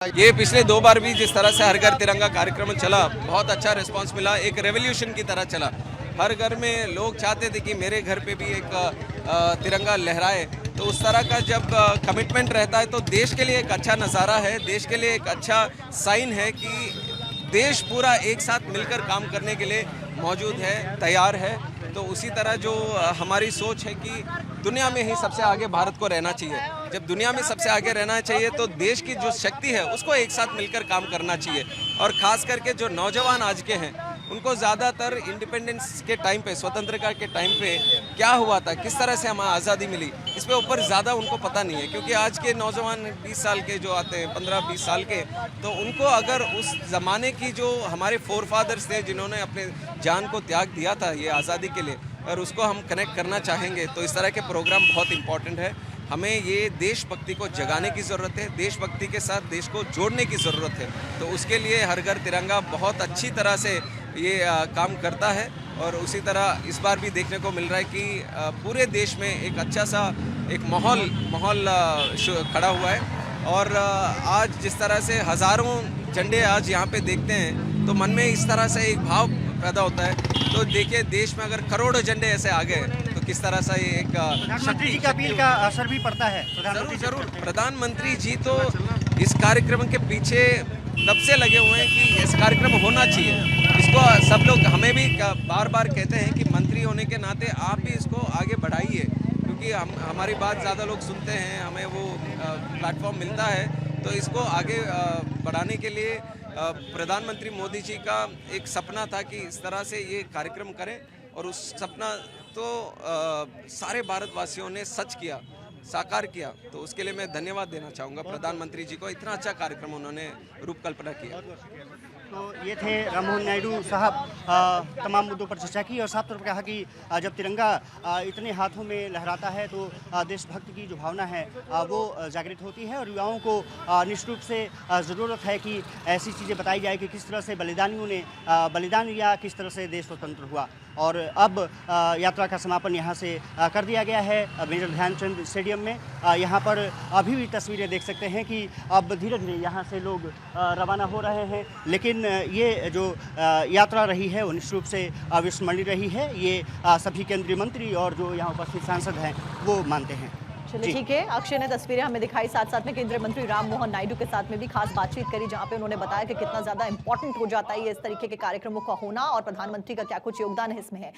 ये पिछले 2 बार भी जिस तरह से हर घर तिरंगा कार्यक्रम चला, बहुत अच्छा रिस्पांस मिला, एक रेवोल्यूशन की तरह चला। हर घर में लोग चाहते थे कि मेरे घर पे भी एक तिरंगा लहराए। तो उस तरह का जब कमिटमेंट रहता है तो देश के लिए एक अच्छा नज़ारा है, देश के लिए एक अच्छा साइन है कि देश पूरा एक साथ मिलकर काम करने के लिए मौजूद है, तैयार है। तो उसी तरह जो हमारी सोच है कि दुनिया में ही सबसे आगे भारत को रहना चाहिए। जब दुनिया में सबसे आगे रहना चाहिए तो देश की जो शक्ति है उसको एक साथ मिलकर काम करना चाहिए। और ख़ास करके जो नौजवान आज के हैं उनको ज़्यादातर इंडिपेंडेंस के टाइम पे, स्वतंत्रता के टाइम पे क्या हुआ था, किस तरह से हमें आज़ादी मिली, इस पे ऊपर ज़्यादा उनको पता नहीं है। क्योंकि आज के नौजवान 20 साल के जो आते हैं, 15-20 साल के, तो उनको अगर उस ज़माने की जो हमारे फोर फादर्स थे जिन्होंने अपने जान को त्याग दिया था ये आज़ादी के लिए, और उसको हम कनेक्ट करना चाहेंगे तो इस तरह के प्रोग्राम बहुत इंपॉर्टेंट है। हमें ये देशभक्ति को जगाने की ज़रूरत है, देशभक्ति के साथ देश को जोड़ने की ज़रूरत है। तो उसके लिए हर घर तिरंगा बहुत अच्छी तरह से ये काम करता है। और उसी तरह इस बार भी देखने को मिल रहा है कि पूरे देश में एक अच्छा सा एक माहौल खड़ा हुआ है। और आज जिस तरह से हज़ारों झंडे आज यहाँ पे देखते हैं तो मन में इस तरह से एक भाव पैदा होता है। तो देखिए, देश में अगर करोड़ों झंडे ऐसे आ गए तो किस तरह से ये एक प्रधानमंत्री जी का अपील का असर भी पड़ता है। जरूर प्रधानमंत्री जी तो इस कार्यक्रम के पीछे तब से लगे हुए हैं कि इस कार्यक्रम होना चाहिए। इसको सब लोग हमें भी बार बार कहते हैं कि मंत्री होने के नाते आप भी इसको आगे बढ़ाइए, क्योंकि हमारी बात ज़्यादा लोग सुनते हैं, हमें वो प्लेटफॉर्म मिलता है। तो इसको आगे बढ़ाने के लिए प्रधानमंत्री मोदी जी का एक सपना था कि इस तरह से ये कार्यक्रम करें, और उस सपना तो सारे भारतवासियों ने सच किया, साकार किया। तो उसके लिए मैं धन्यवाद देना चाहूँगा प्रधानमंत्री जी को, इतना अच्छा कार्यक्रम उन्होंने रूपकल्पना किया। तो ये थे राम मोहन नायडू साहब, तमाम मुद्दों पर चर्चा की और साफ तौर पर कहा कि जब तिरंगा इतने हाथों में लहराता है तो देशभक्ति की जो भावना है वो जागृत होती है। और युवाओं को निश्चित रूप से ज़रूरत है कि ऐसी चीज़ें बताई जाए कि किस तरह से बलिदानियों ने बलिदान दिया, किस तरह से देश स्वतंत्र हुआ। और अब यात्रा का समापन यहाँ से कर दिया गया है मेजर ध्यानचंद स्टेडियम में। यहाँ पर अभी भी तस्वीरें देख सकते हैं कि अब धीरे धीरे यहाँ से लोग रवाना हो रहे हैं। लेकिन ये जो यात्रा रही है वो निश्चित रूप से अविस्मरणीय रही है, ये सभी केंद्रीय मंत्री और जो यहाँ उपस्थित सांसद हैं वो मानते हैं। चलिए ठीक है, अक्षय ने तस्वीरें हमें दिखाई, साथ साथ में केंद्रीय मंत्री राम मोहन नायडू के साथ में भी खास बातचीत करी, जहां पे उन्होंने बताया कि कितना ज्यादा इंपॉर्टेंट हो जाता है ये इस तरीके के कार्यक्रमों का होना और प्रधानमंत्री का क्या कुछ योगदान है इसमें है।